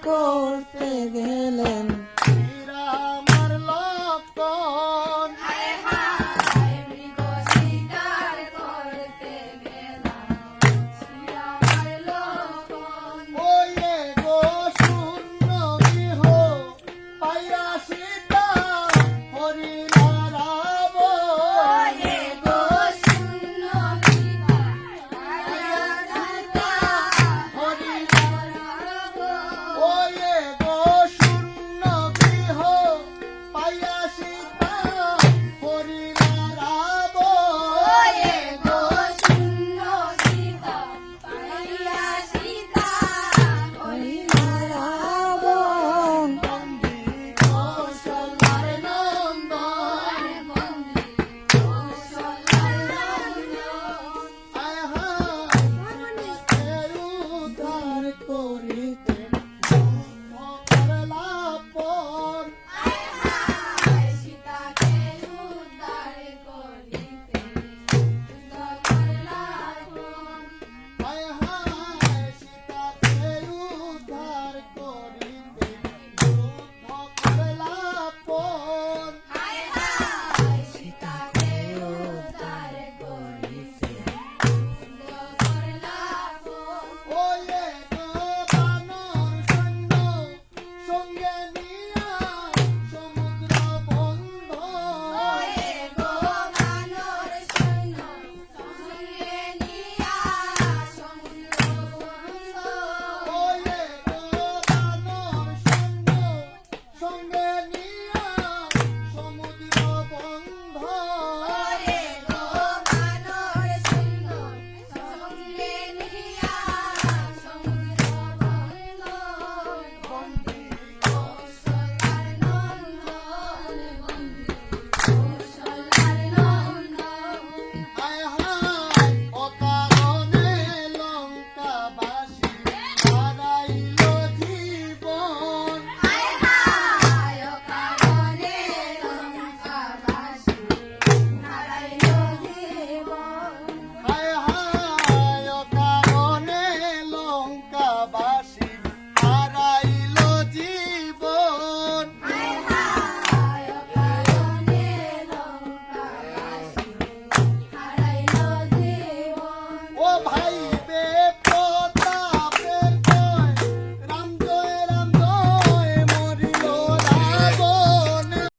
করতে গেলেন শ্রীরামার লক্ষণ মৃগ শিকার করতে গেলাম শ্রীরামার লক্ষণ ওয়ে গো শূন্য গৃহ পাইয়া সীতা হরিণা রাবণ ওরে গো শূন্য পিতা পায়া সীতা হরিণা রাবণ ওয়ে গো শূন্য গৃহ পাইয়া সীতা হরিণা রাবণ ওরে গো শূন্য পিতা পায়া সীতা রাবণ বন্দী কৌশলার নন্দন বন্দী কৌশলার নন্দন আয় হায় উদ্ধার করিতে